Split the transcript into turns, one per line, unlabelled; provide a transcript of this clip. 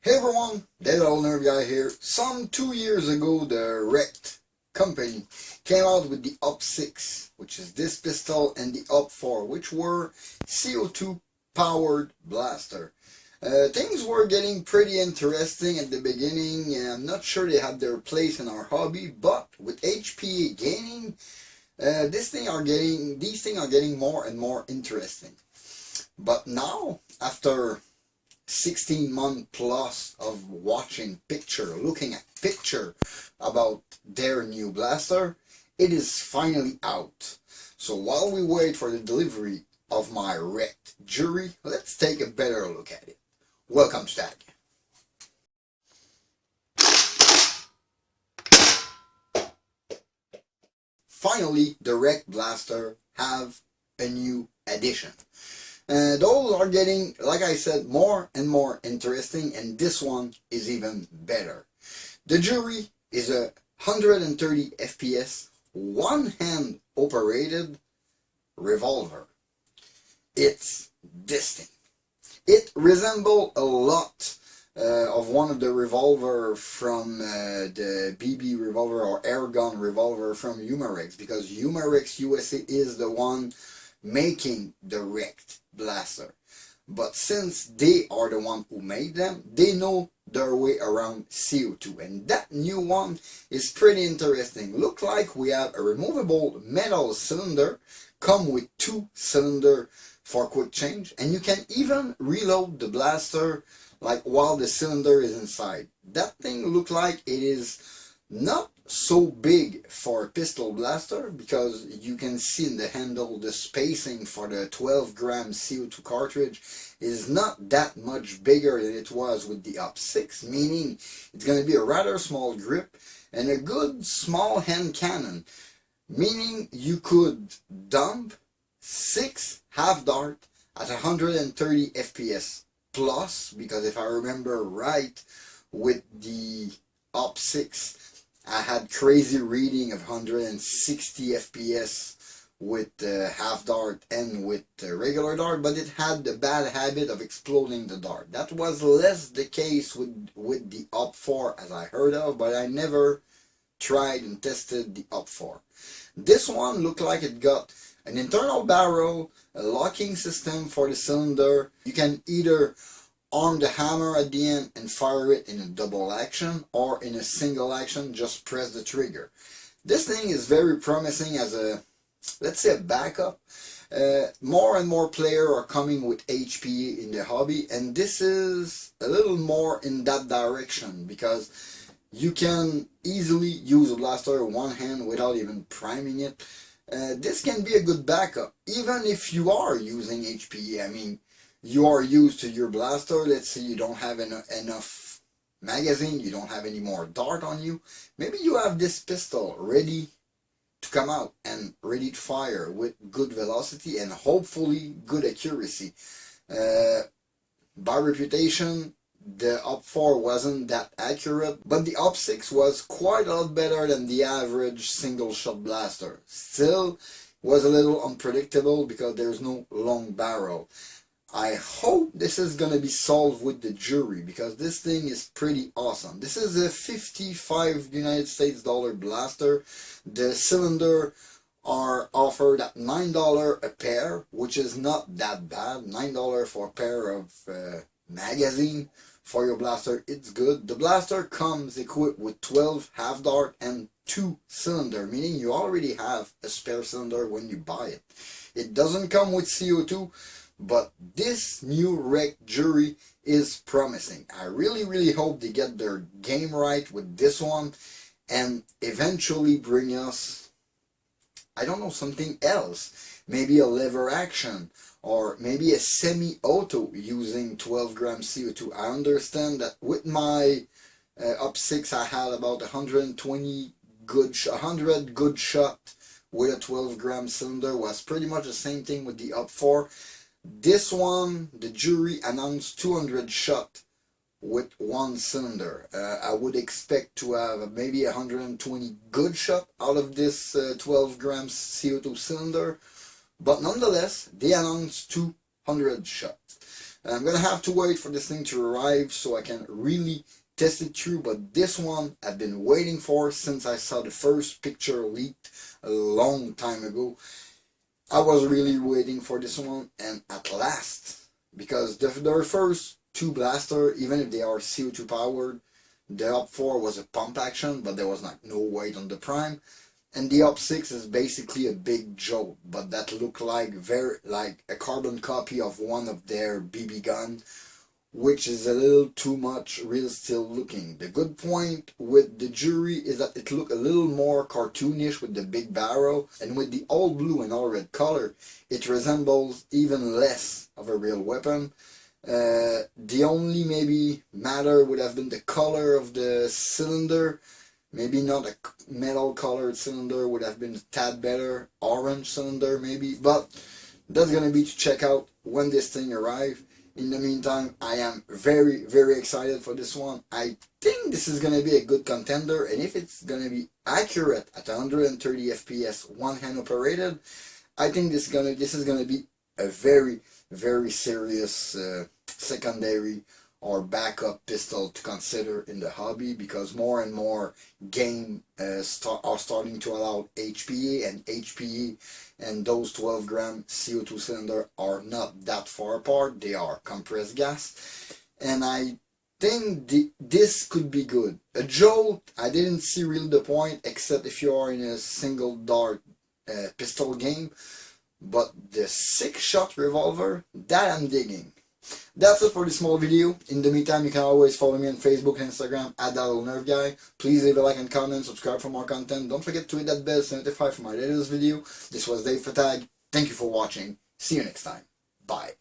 Hey everyone, that old nerve guy here. Some 2 years ago, the Rekt company came out with the UP6, which is this pistol, and the UP4, which were CO2 powered blaster. Things were getting pretty interesting at the beginning. I'm not sure they had their place in our hobby, but with HPA gaining, these things are getting more and more interesting. But now, after 16 months plus of looking at picture about their new blaster, it is finally out. So while we wait for the delivery of my Rekt Jury, let's take a better look at it. Welcome to that. Finally, the Rekt Blaster have a new addition. Those are getting, like I said, more and more interesting, and this one is even better. The Jury is a 130 FPS, one-hand operated revolver. It's this thing. It resembles a lot of one of the revolver from the BB revolver or airgun revolver from Rekt, because Rekt USA is the one making the Rekt Blaster. But since they are the one who made them, they know their way around CO2, and that new one is pretty interesting. Look like we have a removable metal cylinder, come with 2 cylinders for quick change, and you can even reload the blaster like while the cylinder is inside. That thing look like it is not so big for a pistol blaster, because you can see in the handle the spacing for the 12-gram CO2 cartridge is not that much bigger than it was with the UP6, meaning it's going to be a rather small grip and a good small hand cannon, meaning you could dump 6 half-dart at 130 FPS plus, because if I remember right, with the UP6 I had crazy reading of 160 FPS with half dart and with regular dart, but it had the bad habit of exploding the dart. That was less the case with the UP4 as I heard of, but I never tried and tested the UP4. This one looked like it got an internal barrel, a locking system for the cylinder. You can either arm the hammer at the end and fire it in a double action, or in a single action, just press the trigger. This thing is very promising as a, let's say, a backup. More and more players are coming with HPA in the hobby, and this is a little more in that direction, because you can easily use a blaster in one hand without even priming it. This can be a good backup, even if you are using HPA. I mean, you are used to your blaster. Let's say you don't have enough magazine, you don't have any more dart on you. Maybe you have this pistol ready to come out and ready to fire with good velocity and hopefully good accuracy. By reputation, the UP4 wasn't that accurate, but the UP6 was quite a lot better than the average single shot blaster. Still was a little unpredictable because there's no long barrel. I hope this is going to be solved with the Jury, because this thing is pretty awesome. This is a 55 United States dollar blaster. The cylinder are offered at $9 a pair, which is not that bad. $9 for a pair of magazine for your blaster, it's good. The blaster comes equipped with 12 half dart and 2 cylinder, meaning you already have a spare cylinder when you buy it. It doesn't come with CO2, but this new Rekt Jury is promising. I really hope they get their game right with this one and eventually bring us, I don't know, something else. Maybe a lever action, or maybe a semi-auto using 12 grams CO2. I understand that with my UP6 I had about 100 good shot with a 12 gram cylinder. Was pretty much the same thing with the UP4. This one, the Jury announced 200 shot with 1 cylinder. I would expect to have maybe 120 good shot out of this 12 grams CO2 cylinder, but nonetheless, they announced 200 shots. I'm gonna have to wait for this thing to arrive so I can really test it through, but this one I've been waiting for since I saw the first picture leaked a long time ago. I was really waiting for this one, and at last, because their first two blaster, even if they are CO2 powered, the Up 4 was a pump action, but there was like no weight on the prime. And the Up 6 is basically a big joke, but that looked like like a carbon copy of one of their BB gun, which is a little too much real steel looking. The good point with the Jury is that it looked a little more cartoonish with the big barrel, and with the all blue and all red color, it resembles even less of a real weapon. The only maybe matter would have been the color of the cylinder. Maybe not a metal colored cylinder, would have been a tad better. Orange cylinder maybe, but that's gonna be to check out when this thing arrives. In the meantime, I am very, very excited for this one. I think this is gonna be a good contender, and if it's gonna be accurate at 130 FPS one hand operated, I think this is gonna be a very, very serious secondary or backup pistol to consider in the hobby, because more and more game are starting to allow HPA, and HPA and those 12 gram CO2 cylinder are not that far apart. They are compressed gas, and I think this could be good. A jolt, I didn't see really the point, except if you are in a single dart pistol game, but the 6-shot revolver, that I'm digging. That's it for this small video. In the meantime, you can always follow me on Facebook and Instagram at @ThatLittleNerveGuy. Please leave a like and comment, subscribe for more content. Don't forget to hit that bell to notify for my latest video. This was Dave Fatag. Thank you for watching. See you next time. Bye.